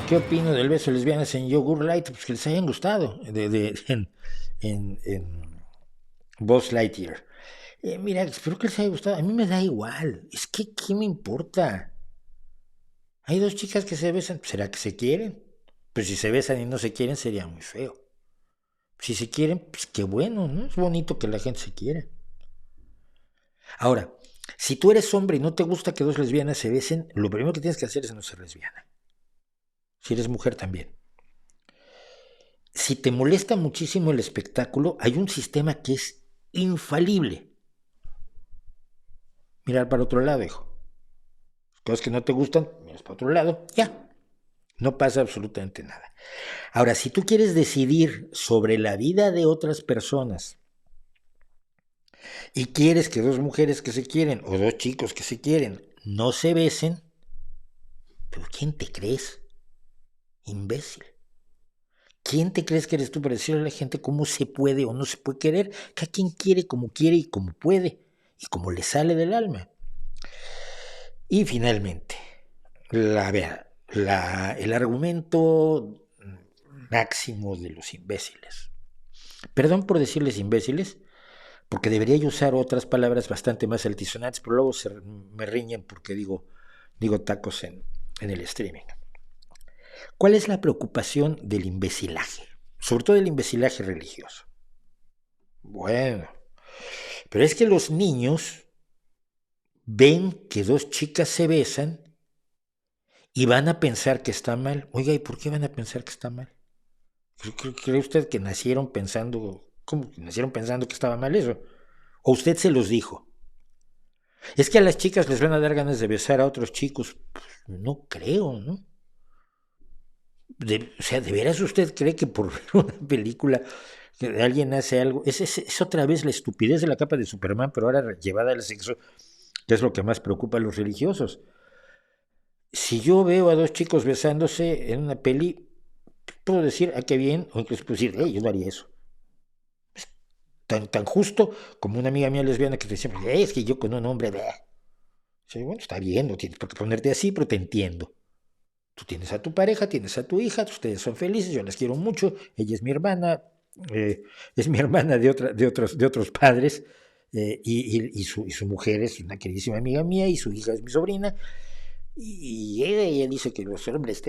¿Qué opino del beso de lesbianas en Yogur Light? Pues que les hayan gustado en Buzz Lightyear. Mira, espero que les haya gustado. A mí me da igual. Es que, ¿qué me importa? Hay dos chicas que se besan. ¿Será que se quieren? Pues si se besan y no se quieren, sería muy feo. Si se quieren, pues qué bueno, ¿no? Es bonito que la gente se quiera. Ahora, si tú eres hombre y no te gusta que dos lesbianas se besen, lo primero que tienes que hacer es no ser lesbiana. Si eres mujer también. Si te molesta muchísimo el espectáculo, hay un sistema que es infalible. Mirar para otro lado, hijo. Cosas que no te gustan, miras para otro lado, ya. No pasa absolutamente nada. Ahora, si tú quieres decidir sobre la vida de otras personas y quieres que dos mujeres que se quieren o dos chicos que se quieren no se besen, ¿pero quién te crees? Imbécil. ¿Quién te crees que eres tú para decirle a la gente cómo se puede o no se puede querer? Cada quien quiere y como puede y como le sale del alma. Y finalmente, el argumento máximo de los imbéciles. Perdón por decirles imbéciles, porque debería yo usar otras palabras bastante más altisonantes, pero luego me riñen porque digo tacos en el streaming. ¿Cuál es la preocupación del imbecilaje? Sobre todo el imbecilaje religioso. Bueno, pero es que los niños ven que dos chicas se besan y van a pensar que está mal. Oiga, ¿y por qué van a pensar que está mal? ¿Cree usted que nacieron pensando, cómo que nacieron pensando que estaba mal eso? ¿O usted se los dijo? Es que a las chicas les van a dar ganas de besar a otros chicos. Pues, no creo, ¿no? O sea, ¿de veras usted cree que por ver una película que alguien hace algo? Es otra vez la estupidez de la capa de Superman, pero ahora llevada al sexo, que es lo que más preocupa a los religiosos. Si yo veo a dos chicos besándose en una peli, puedo decir, ah, qué bien, o incluso puedo decir, yo no haría eso. Tan justo como una amiga mía lesbiana que te decía, es que yo con un hombre, sí, bueno, está bien, no tienes por qué ponerte así, pero te entiendo. Tú tienes a tu pareja, tienes a tu hija, ustedes son felices, yo las quiero mucho, ella es mi hermana de otros padres, y su mujer es una queridísima amiga mía, y su hija es mi sobrina, y ella dice que los hombres,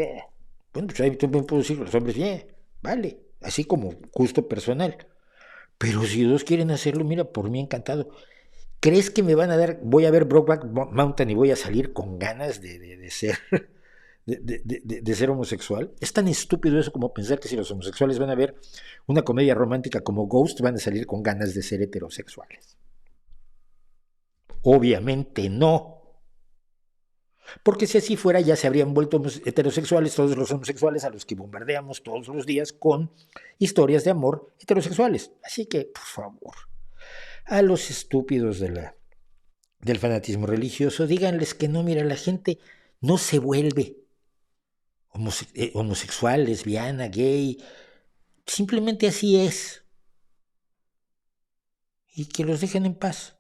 bueno, pues ahí también puedo decir que los hombres, bien, vale, así como gusto personal. Pero si dos quieren hacerlo, mira, por mí encantado. ¿Crees que me van a dar, voy a ver Brokeback Mountain y voy a salir con ganas de ser de ser homosexual? Es tan estúpido eso como pensar que si los homosexuales van a ver una comedia romántica como Ghost, van a salir con ganas de ser heterosexuales. Obviamente no. Porque si así fuera, ya se habrían vuelto heterosexuales todos los homosexuales a los que bombardeamos todos los días con historias de amor heterosexuales. Así que, por favor, a los estúpidos del fanatismo religioso, díganles que no, mira, la gente no se vuelve homosexual, lesbiana, gay, simplemente así es. Y que los dejen en paz.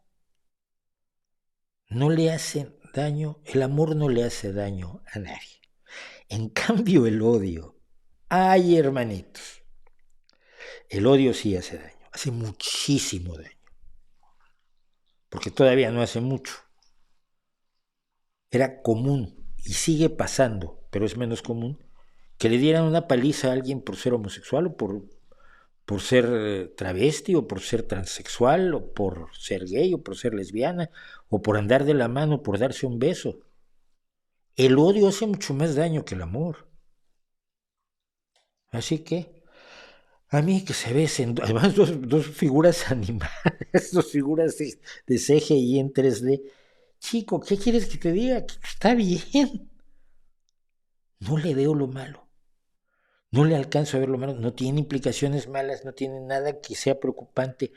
No le hacen daño, el amor no le hace daño a nadie. En cambio, el odio, ay, hermanitos, el odio sí hace daño, hace muchísimo daño. Porque todavía no hace mucho. Era común y sigue pasando, pero es menos común, que le dieran una paliza a alguien por ser homosexual o por ser travesti o por ser transexual o por ser gay o por ser lesbiana o por andar de la mano, por darse un beso. El odio hace mucho más daño que el amor. Así que a mí que se besen, además dos figuras animadas, dos figuras de CGI en 3D. Chico, ¿qué quieres que te diga? Está bien. No le veo lo malo. No le alcanzo a ver lo malo. No tiene implicaciones malas, no tiene nada que sea preocupante.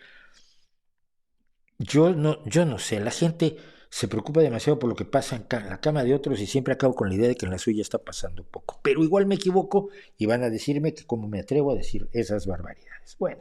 Yo no sé, la gente se preocupa demasiado por lo que pasa en la cama de otros y siempre acabo con la idea de que en la suya está pasando poco. Pero igual me equivoco y van a decirme que como me atrevo a decir esas barbaridades. Bueno.